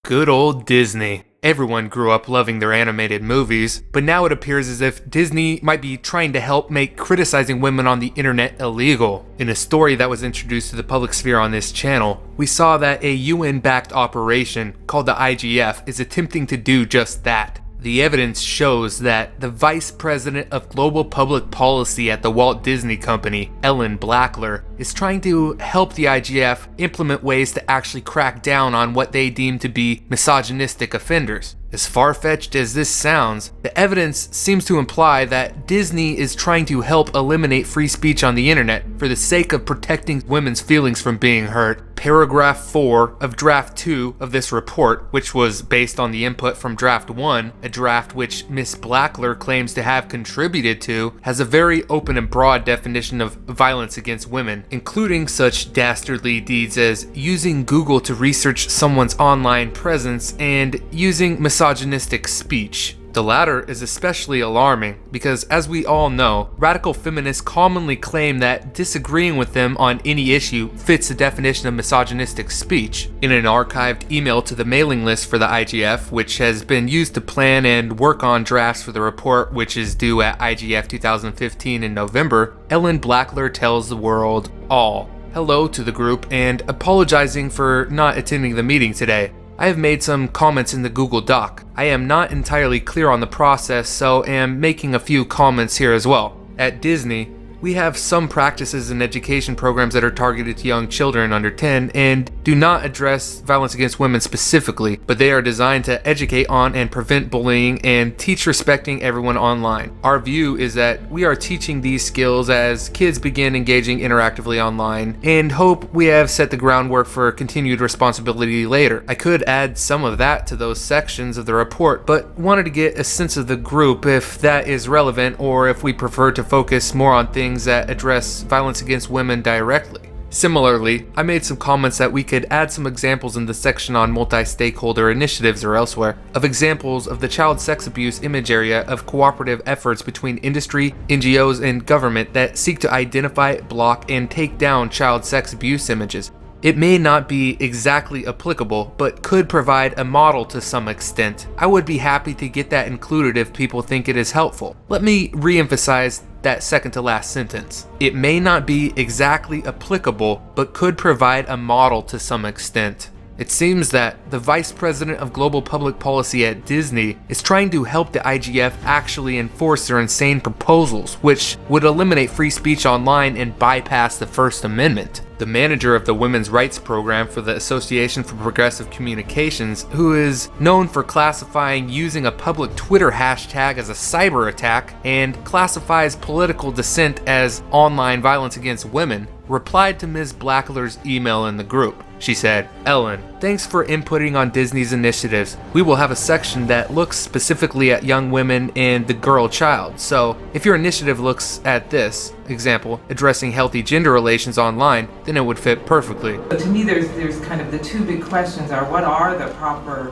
Good old Disney. Everyone grew up loving their animated movies, but now it appears as if Disney might be trying to help make criticizing women on the internet illegal. In a story that was introduced to the public sphere on this channel, we saw that a UN-backed operation called the IGF is attempting to do just that. The evidence shows that the Vice President of Global Public Policy at the Walt Disney Company, Ellen Blackler, is trying to help the IGF implement ways to actually crack down on what they deem to be misogynistic offenders. As far-fetched as this sounds, the evidence seems to imply that Disney is trying to help eliminate free speech on the internet for the sake of protecting women's feelings from being hurt. Paragraph 4 of Draft 2 of this report, which was based on the input from Draft 1, a draft which Ms. Blackler claims to have contributed to, has a very open and broad definition of violence against women, including such dastardly deeds as using Google to research someone's online presence and using misogynistic speech. The latter is especially alarming because, as we all know, radical feminists commonly claim that disagreeing with them on any issue fits the definition of misogynistic speech. In an archived email to the mailing list for the IGF, which has been used to plan and work on drafts for the report, which is due at IGF 2015 in November, Ellen Blackler tells the world all hello to the group and apologizing for not attending the meeting today. I have made some comments in the Google Doc. I am not entirely clear on the process, so am making a few comments here as well. At Disney, we have some practices and education programs that are targeted to young children under 10 and do not address violence against women specifically, but they are designed to educate on and prevent bullying and teach respecting everyone online. Our view is that we are teaching these skills as kids begin engaging interactively online and hope we have set the groundwork for continued responsibility later. I could add some of that to those sections of the report, but wanted to get a sense of the group if that is relevant or if we prefer to focus more on things that address violence against women directly. Similarly, I made some comments that we could add some examples in the section on multi-stakeholder initiatives or elsewhere of examples of the child sex abuse image area of cooperative efforts between industry, NGOs, and government that seek to identify, block, and take down child sex abuse images. It may not be exactly applicable, but could provide a model to some extent. I would be happy to get that included if people think it is helpful. Let me re-emphasize that second to last sentence. It may not be exactly applicable, but could provide a model to some extent. It seems that the Vice President of Global Public Policy at Disney is trying to help the IGF actually enforce their insane proposals, which would eliminate free speech online and bypass the First Amendment. The manager of the Women's Rights Program for the Association for Progressive Communications, who is known for classifying using a public Twitter hashtag as a cyber attack and classifies political dissent as online violence against women, replied to Ms. Blackler's email in the group. She said, "Ellen, thanks for inputting on Disney's initiatives. We will have a section that looks specifically at young women and the girl child. So if your initiative looks at this, example, addressing healthy gender relations online, then it would fit perfectly." But to me, there's kind of the two big questions are what are the proper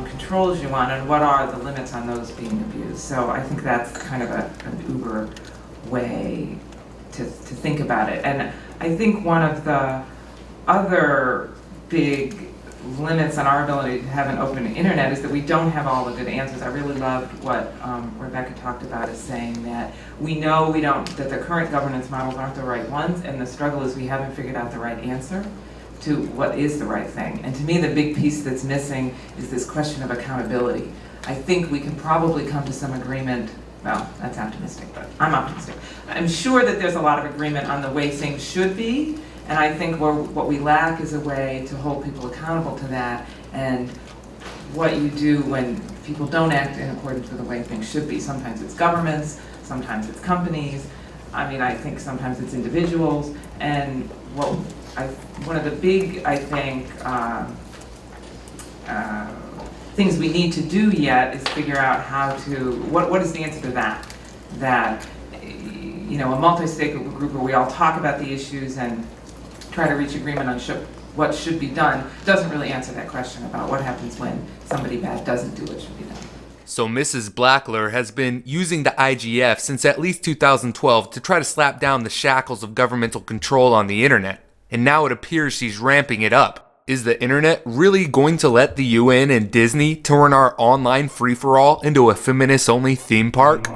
controls you want and what are the limits on those being abused. So I think that's kind of an uber way to think about it. And I think one of the other big limits on our ability to have an open internet is that we don't have all the good answers. I really loved what Rebecca talked about, is saying that we know that the current governance models aren't the right ones, and the struggle is we haven't figured out the right answer to what is the right thing. And to me, the big piece that's missing is this question of accountability. I think we can probably come to some agreement. Well, that's optimistic, but I'm optimistic. I'm sure that there's a lot of agreement on the way things should be, and I think what we lack is a way to hold people accountable to that, and what you do when people don't act in accordance with the way things should be. Sometimes it's governments, sometimes it's companies. I mean, I think sometimes it's individuals, and one of the big, I think, things we need to do yet is figure out how to, what is the answer to that, a multi-stakeholder group where we all talk about the issues and try to reach agreement on what should be done doesn't really answer that question about what happens when somebody bad doesn't do what should be done. So Mrs. Blackler has been using the IGF since at least 2012 to try to slap down the shackles of governmental control on the internet, and now it appears she's ramping it up. Is the internet really going to let the UN and Disney turn our online free-for-all into a feminist-only theme park?